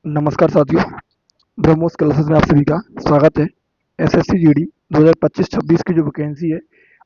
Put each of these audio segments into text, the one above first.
नमस्कार साथियों, ब्रह्मोस क्लासेस में आप सभी का स्वागत है। एसएससी जीडी 2025-26 की जो वैकेंसी है,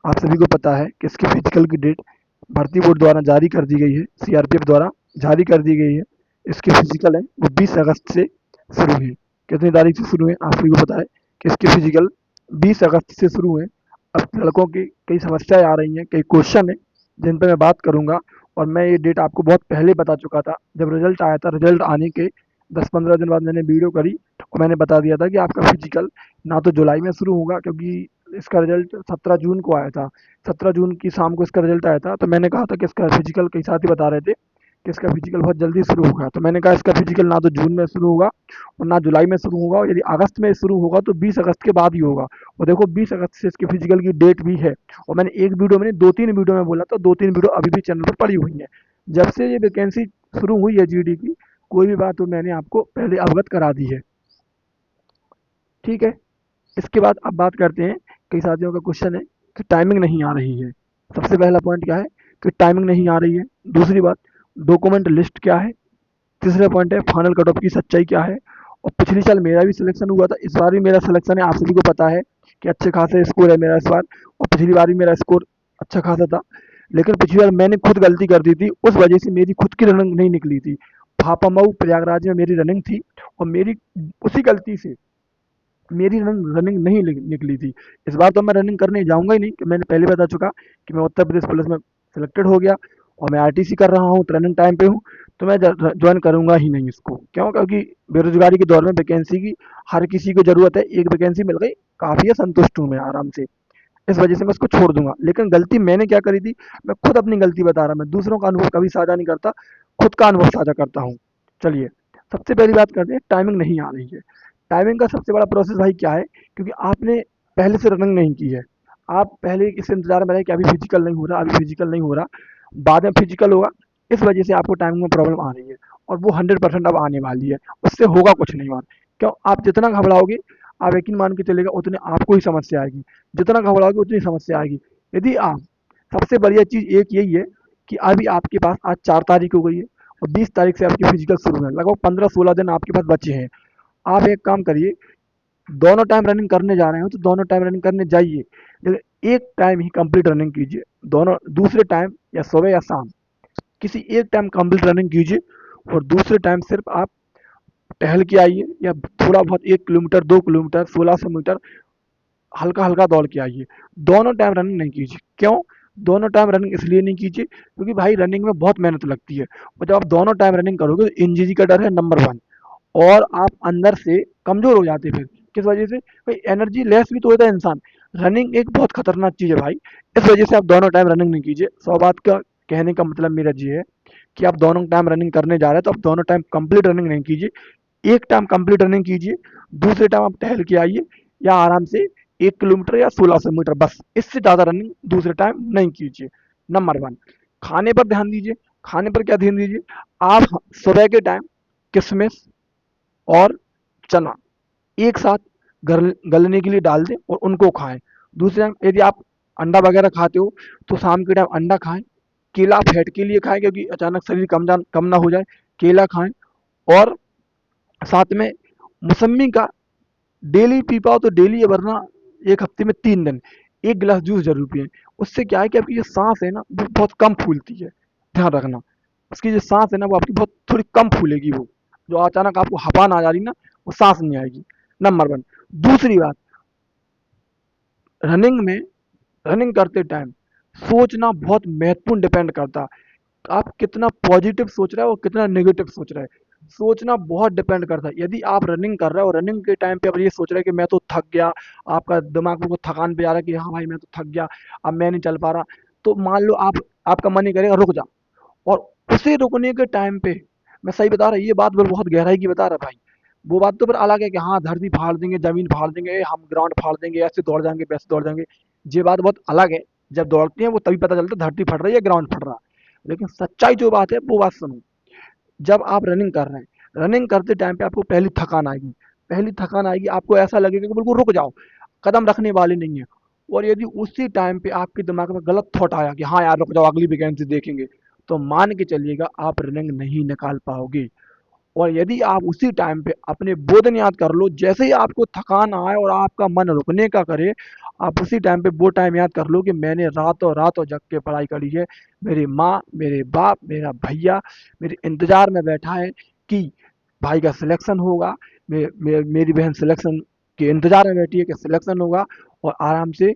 आप सभी को पता है कि इसकी फिजिकल की डेट भर्ती बोर्ड द्वारा जारी कर दी गई है, सीआरपीएफ द्वारा जारी कर दी गई है। इसकी फिजिकल है वो 20 अगस्त से शुरू है। कितनी तारीख से शुरू है आप सभी को पता है कि इसकी फिजिकल 20 अगस्त से शुरू है। अब लड़कों की कई समस्याएं आ रही हैं, कई क्वेश्चन है जिन पर मैं बात करूंगा। और मैं ये डेट आपको बहुत पहले बता चुका था, जब रिजल्ट आया था। रिजल्ट आने के 10-15 दिन बाद मैंने वीडियो करी और मैंने बता दिया था कि आपका फिजिकल ना तो जुलाई में शुरू होगा, क्योंकि इसका रिजल्ट 17 जून को आया था। 17 जून की शाम को इसका रिजल्ट आया था, तो मैंने कहा था कि इसका फिजिकल, कई साथी बता रहे थे कि इसका फिजिकल बहुत जल्दी शुरू होगा। तो मैंने कहा इसका फिजिकल ना तो जून में शुरू होगा और ना जुलाई में शुरू होगा, और यदि अगस्त में शुरू होगा तो 20 अगस्त के बाद ही होगा। और देखो 20 अगस्त से इसके फिजिकल की डेट भी है। और मैंने एक वीडियो में, 2-3 वीडियो में बोला था, 2-3 वीडियो अभी भी चैनल पर पड़ी हुई है। जब से ये वैकेंसी शुरू हुई है जीडी की, कोई भी बात तो मैंने आपको पहले अवगत करा दी है। ठीक है। इसके बाद अब बात करते हैं, कई साथियों का क्वेश्चन है कि टाइमिंग नहीं आ रही है। सबसे पहला पॉइंट क्या है कि टाइमिंग नहीं आ रही है। दूसरी बात, डॉक्यूमेंट लिस्ट क्या है। तीसरा पॉइंट है फाइनल कट ऑफ की सच्चाई क्या है। और पिछले साल मेरा भी सिलेक्शन हुआ था, इस बार भी मेरा सिलेक्शन है। आप सभी को पता है कि अच्छे खासे स्कोर है मेरा इस बार, और पिछली बार भी मेरा स्कोर अच्छा खासा था। लेकिन पिछली बार मैंने खुद गलती कर दी थी, उस वजह से मेरी खुद की रनिंग नहीं निकली थी। भापामऊ प्रयागराज में मेरी रनिंग थी, और मेरी उसी गलती से मेरी रनिंग नहीं निकली थी। इस बार तो मैं रनिंग करने जाऊंगा ही नहीं, कि मैंने पहले बता चुका कि मैं उत्तर प्रदेश पुलिस में सिलेक्टेड हो गया और मैं आरटीसी कर रहा हूँ, ट्रेनिंग टाइम पे हूँ। तो मैं ज्वाइन करूंगा ही नहीं इसको। क्यों? क्योंकि बेरोजगारी के दौर में वैकेंसी की हर किसी को जरूरत है। एक वैकेंसी मिल गई, काफी है, संतुष्ट हूँ मैं आराम से। इस वजह से मैं इसको छोड़ दूंगा। लेकिन गलती मैंने क्या करी थी, मैं खुद अपनी गलती बता रहा। मैं दूसरों का अनुभव कभी साझा नहीं करता, खुद का अनुभव साझा करता हूँ। चलिए, सबसे पहली बात करते हैं, टाइमिंग नहीं आ रही है। टाइमिंग का सबसे बड़ा प्रोसेस भाई क्या है, क्योंकि आपने पहले से रनिंग नहीं की है। आप पहले इस इंतजार में रहे कि अभी फिजिकल नहीं हो रहा, अभी फिजिकल नहीं हो रहा, बाद में फिजिकल होगा। इस वजह से आपको टाइमिंग में प्रॉब्लम आ रही है, और वो 100% अब आने वाली है। उससे होगा कुछ नहीं और। क्यों? आप जितना घबराओगे, आप यकीन मान के चलेगा, उतने आपको ही समस्या आएगी। जितना घबराओगे उतनी समस्या आएगी। यदि आप, सबसे बढ़िया चीज़ एक यही है कि अभी आपके पास आज 4 तारीख हो गई है, और 20 तारीख से आपकी फिजिकल शुरू है। लगभग 15-16 दिन आपके पास बचे हैं। आप एक काम करिए, दोनों टाइम रनिंग करने जा रहे हो तो दोनों टाइम रनिंग करने जाइए, लेकिन एक टाइम ही कंप्लीट रनिंग कीजिए। दोनों दूसरे टाइम, या सुबह या शाम, किसी एक टाइम कंप्लीट रनिंग कीजिए। और दूसरे टाइम सिर्फ आप टहल के आइए, या थोड़ा बहुत 1 किलोमीटर, 2 किलोमीटर, 1600 मीटर हल्का हल्का दौड़ के आइए। दोनों टाइम रनिंग नहीं कीजिए। क्यों? दोनों टाइम रनिंग इसलिए नहीं कीजिए क्योंकि भाई रनिंग में बहुत मेहनत लगती है, और जब आप दोनों टाइम रनिंग करोगे तो इंजरी का डर है नंबर 1। और आप अंदर से कमजोर हो जाते हैं। फिर किस वजह से? भाई एनर्जी लेस भी तो होता है इंसान। रनिंग एक बहुत खतरनाक चीज़ है भाई। इस वजह से आप दोनों टाइम रनिंग नहीं कीजिए। 100 बात का कहने का मतलब मेरा ये है कि आप दोनों टाइम रनिंग करने जा रहे हैं तो आप दोनों टाइम कंप्लीट रनिंग नहीं कीजिए। एक टाइम कंप्लीट रनिंग कीजिए, दूसरे टाइम आप टहल के आइए, या आराम से 1 किलोमीटर या 1600 मीटर, बस। इससे ज़्यादा रनिंग दूसरे टाइम नहीं कीजिए। नंबर 1, खाने पर ध्यान दीजिए। खाने पर क्या ध्यान दीजिए? आप सुबह के टाइम किशमिश और चना एक साथ गलने के लिए डाल दें और उनको खाएं। दूसरे टाइम यदि आप अंडा वगैरह खाते हो तो शाम के टाइम अंडा खाएं। केला फैट के लिए खाएं, क्योंकि अचानक शरीर कम ना हो जाए। केला खाएं। और साथ में मौसम्मी का डेली पी पाओ तो डेली, है, वरना एक हफ्ते में 3 दिन एक गिलास जूस जरूर पिए। उससे क्या है कि आपकी जो सांस है ना, वो बहुत कम फूलती है। ध्यान रखना, उसकी जो सांस है ना, वो आपकी बहुत थोड़ी कम फूलेगी। वो जो अचानक आपको हवा ना आ जा रही ना, वो सांस नहीं आएगी। नंबर 1। दूसरी बात, रनिंग में, रनिंग करते टाइम सोचना बहुत महत्वपूर्ण डिपेंड करता है। आप कितना पॉजिटिव सोच रहे हो और कितना नेगेटिव सोच रहे हैं, सोचना बहुत डिपेंड करता है। यदि आप रनिंग कर रहे हो और रनिंग के टाइम पे आप ये सोच रहे हैं कि मैं तो थक गया, आपका दिमाग को थकान पे जा रहा है कि हाँ भाई मैं तो थक गया, अब मैं नहीं चल पा रहा, तो मान लो आप, आपका मन ही करेगा रुक जा। और उसे रुकने के टाइम पे, मैं सही बता रहा, ये बात मैं बहुत गहराई की बता रहा भाई। वो बात तो फिर अलग है कि हाँ धरती फाड़ देंगे, जमीन फाड़ देंगे, हम ग्राउंड फाड़ देंगे, ऐसे दौड़ जाएंगे, वैसे दौड़ जाएंगे। ये बात बहुत अलग है। जब दौड़ते हैं वो तभी पता चलता है धरती फट रही है, ग्राउंड फट रहा है। लेकिन सच्चाई जो बात है वो बात सुनो। जब आप रनिंग कर रहे हैं, रनिंग करते टाइम पे आपको पहली थकान आएगी। पहली थकान आएगी, आपको ऐसा लगेगा कि बिल्कुल रुक जाओ, कदम रखने वाले नहीं है। और यदि उसी टाइम पे आपके दिमाग में गलत थॉट आया कि हाँ यार रुक जाओ, अगली वैकेंसी देखेंगे, तो मान के चलिएगा आप रनिंग नहीं निकाल पाओगे। और यदि आप उसी टाइम पे अपने वो दिन याद कर लो, जैसे ही आपको थकान आए और आपका मन रुकने का करे, आप उसी टाइम पे वो टाइम याद कर लो कि मैंने रातों रातों जग के पढ़ाई करी है। मेरी माँ, मेरे बाप, मेरा भैया मेरे इंतजार में बैठा है कि भाई का सिलेक्शन होगा। मेरी बहन सिलेक्शन के इंतजार में बैठी है कि सिलेक्शन होगा, और आराम से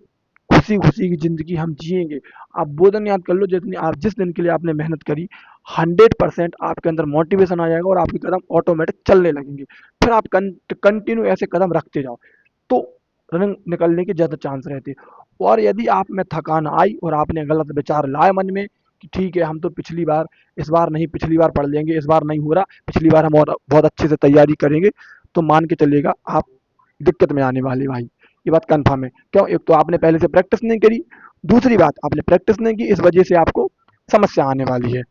खुशी खुशी की जिंदगी हम जिएंगे। आप वो दिन याद कर लो जितनी आप जिस दिन के लिए आपने मेहनत करी। 100% आपके अंदर मोटिवेशन आ जाएगा और आपके कदम ऑटोमेटिक चलने लगेंगे। फिर आप कंटिन्यू ऐसे कदम रखते जाओ, तो रनिंग निकलने के ज़्यादा चांस रहते हैं। और यदि आप में थकान आई और आपने गलत विचार लाए मन में कि ठीक है हम तो पिछली बार, इस बार नहीं पिछली बार पढ़ लेंगे, इस बार नहीं हो रहा, पिछली बार हम और बहुत अच्छे से तैयारी करेंगे, तो मान के चलिएगा आप दिक्कत में आने वाले भाई। ये बात कन्फर्म है। क्यों? एक तो आपने पहले से प्रैक्टिस नहीं करी, दूसरी बात आपने प्रैक्टिस नहीं की, इस वजह से आपको समस्या आने वाली है।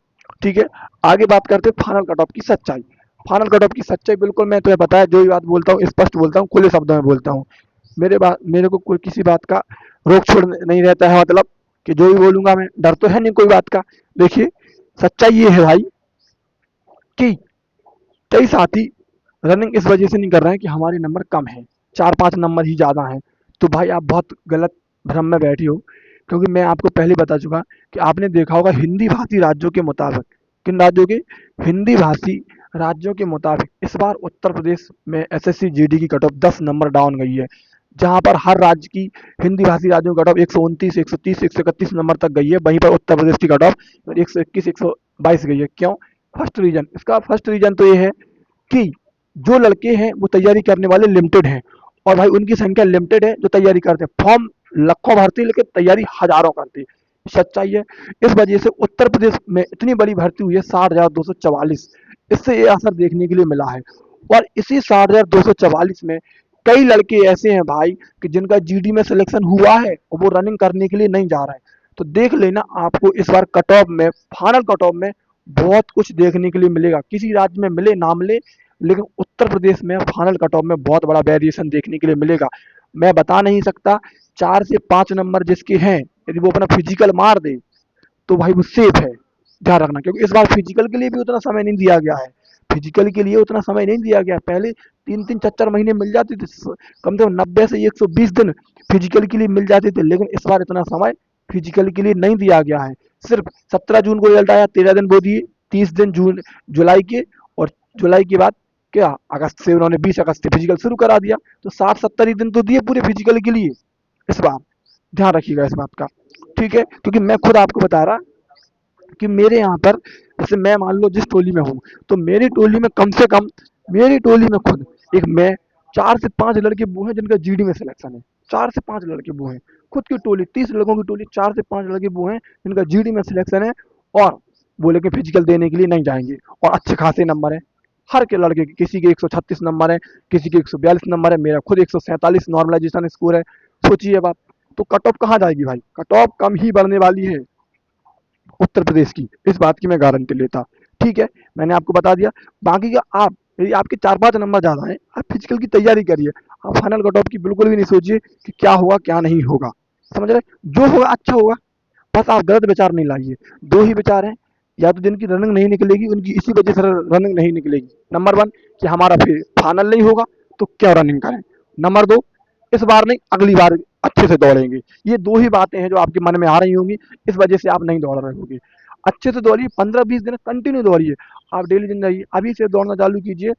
ठीक है, आगे बात करते हैं फाइनल कट ऑफ की सच्चाई। फाइनल कट ऑफ की सच्चाई बिल्कुल मैं तुम्हें पता है, जो भी बात बोलता हूँ स्पष्ट बोलता हूँ, खुले शब्दों में बोलता हूँ। मेरे को कोई किसी बात का रोक छोड़ नहीं रहता है, मतलब कि जो भी बोलूंगा मैं, डर तो है नहीं कोई बात का। देखिए, सच्चाई ये है भाई कि कई साथी रनिंग इस वजह से नहीं कर रहे हैं कि हमारे नंबर कम हैं, 4-5 नंबर ही ज़्यादा हैं। तो भाई आप बहुत गलत भ्रम में बैठी हो, क्योंकि मैं आपको पहले बता चुका कि आपने देखा होगा हिंदी भाषी राज्यों के मुताबिक, किन राज्यों के? हिंदी भाषी राज्यों के मुताबिक इस बार उत्तर प्रदेश में एसएससी जीडी की कट ऑफ 10 नंबर डाउन गई है। जहां पर हर राज्य की हिंदी भाषी राज्यों की कट ऑफ 129, 130, 131 नंबर तक गई है, वहीं पर उत्तर प्रदेश की कट ऑफ 121, 122 गई है। क्यों? फर्स्ट रीजन, इसका फर्स्ट रीजन तो ये है कि जो लड़के हैं वो तैयारी करने वाले लिमिटेड हैं, और भाई उनकी संख्या लिमिटेड है जो तैयारी करते हैं। फॉर्म लाखों भरती है लेकिन तैयारी हजारों करती है। सच्चाई है। इस वजह से उत्तर प्रदेश में इतनी बड़ी भर्ती हुई है 60,244। इससे ये असर देखने के लिए मिला है। और इसी 60,244 में कई लड़के ऐसे हैं भाई कि जिनका जीडी में सिलेक्शन हुआ है और वो रनिंग करने के लिए नहीं जा रहे हैं। तो देख लेना, आपको इस बार कट ऑफ में, फाइनल कट ऑफ में बहुत कुछ देखने के लिए मिलेगा। किसी राज्य में मिले ना मिले, लेकिन उत्तर प्रदेश में फाइनल कट ऑफ में बहुत बड़ा वेरिएशन देखने के लिए मिलेगा। मैं बता नहीं सकता, 4 से 5 नंबर जिसके हैं, यदि वो अपना फिजिकल मार दे तो भाई वो सेफ है। ध्यान रखना, क्योंकि इस बार फिजिकल के लिए भी उतना समय नहीं दिया गया है। फिजिकल के लिए उतना समय नहीं दिया गया। पहले 3-3, 4-4 महीने मिल जाते थे, कम से कम 90 से 120 दिन फिजिकल के लिए मिल जाते थे, लेकिन इस बार इतना समय फिजिकल के लिए नहीं दिया गया है। सिर्फ 17 जून को रिजल्ट आया, 13 दिन वो दिए, 30 दिन जून जुलाई के, और जुलाई के बाद क्या अगस्त से उन्होंने 20 अगस्त से फिजिकल शुरू करा दिया। तो 60-70 ही दिन तो दिए पूरे फिजिकल के लिए इस बार। ध्यान रखिएगा इस बात का। ठीक है, क्योंकि मैं खुद आपको बता रहा कि मेरे यहाँ पर, जैसे मैं मान लो जिस टोली में हूँ, तो मेरी टोली में कम से कम, मेरी टोली में खुद एक मैं, 4 से 5 लड़के वो हैं जिनका जीडी में सिलेक्शन है। 4 से 5 लड़के वो हैं, खुद की टोली 30 लोगों की टोली, 4 से 5 लड़के वो हैं जिनका जीडी में सिलेक्शन है, और वो लेकिन फिजिकल देने के लिए नहीं जाएंगे, और अच्छे खासे नंबर है हर के लड़के के। किसी के 136 नंबर है, किसी के 142 नंबर है, मेरा खुद 147 नॉर्मलाइजेशन स्कोर है। सोचिए बात। तो कट ऑफ कहाँ जाएगी भाई? कट ऑफ कम ही बढ़ने वाली है उत्तर प्रदेश की, इस बात की मैं गारंटी लेता। ठीक है, मैंने आपको बता दिया। बाकी का आप, यदि आपके 4-5 नंबर ज़्यादा हैं, आप फिजिकल की तैयारी करिए। आप फाइनल कट ऑफ की बिल्कुल भी नहीं सोचिए कि क्या होगा क्या नहीं होगा। समझ रहे? जो होगा अच्छा होगा। बस आप गलत विचार नहीं लाइए। दो ही विचार हैं, या तो जिनकी रनिंग नहीं निकलेगी उनकी इसी वजह से रनिंग नहीं निकलेगी। नंबर 1 कि हमारा फिर फाइनल नहीं होगा, तो क्या रनिंग करें। नंबर 2, इस बार नहीं अगली बार अच्छे से दौड़ेंगे। ये दो ही बातें हैं जो आपके मन में आ रही होंगी, इस वजह से आप नहीं दौड़ रहे होगे। अच्छे से दौड़िए, 15-20 दिन कंटिन्यू दौड़िए। आप डेली दिन जाइए, अभी से दौड़ना चालू कीजिए।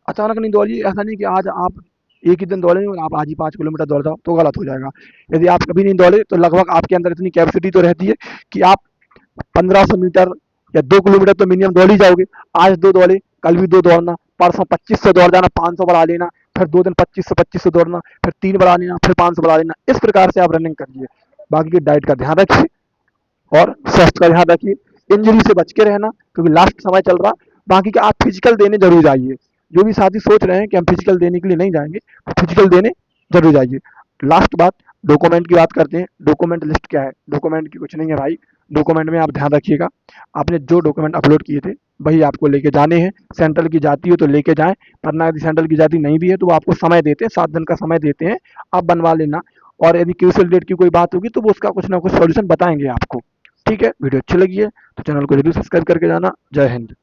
अचानक नहीं दौड़िए। ऐसा नहीं कि आज आप एक ही दिन दौड़ेंगे और आप आज ही 5 किलोमीटर दौड़ जाओ, तो गलत हो जाएगा। यदि आप कभी नहीं दौड़े तो लगभग आपके अंदर इतनी कैपेसिटी तो रहती है कि आप 1500 मीटर या 2 किलोमीटर तो मिनिमम दौड़ ही जाओगे। आज 2 दौड़े, कल भी 2 दौड़ना, परसों 2500 दौड़ जाना, 500 बढ़ा लेना, फिर 2 दिन 2500 दौड़ना, फिर 3 बढ़ा लेना, फिर 500 बढ़ा लेना। इस प्रकार से आप रनिंग करिए। बाकी की डाइट का ध्यान रखिए और स्वास्थ्य का ध्यान रखिए। इंजरी से बच के रहना, क्योंकि लास्ट समय चल रहा। बाकी का आप फिजिकल देने जरूर जाइए। जो भी साथी सोच रहे हैं कि हम फिजिकल देने के लिए नहीं जाएंगे, फिजिकल देने जरूर जाइए। लास्ट बात, डॉक्यूमेंट की बात करते हैं। डॉक्यूमेंट लिस्ट क्या है? डॉक्यूमेंट की कुछ नहीं है भाई। डॉक्यूमेंट में आप ध्यान रखिएगा, आपने जो डॉक्यूमेंट अपलोड किए थे वही आपको लेके जाने हैं। सेंट्रल की जाती हो तो लेके जाएं, वरना यदि सेंट्रल की जाती नहीं भी है तो वो आपको समय देते हैं, 7 दिन का समय देते हैं, आप बनवा लेना। और यदि क्यूसल डेट की कोई बात होगी तो वो उसका कुछ ना कुछ सॉल्यूशन बताएंगे आपको। ठीक है, वीडियो अच्छी लगी है तो चैनल को जरूर सब्सक्राइब करके जाना। जय हिंद।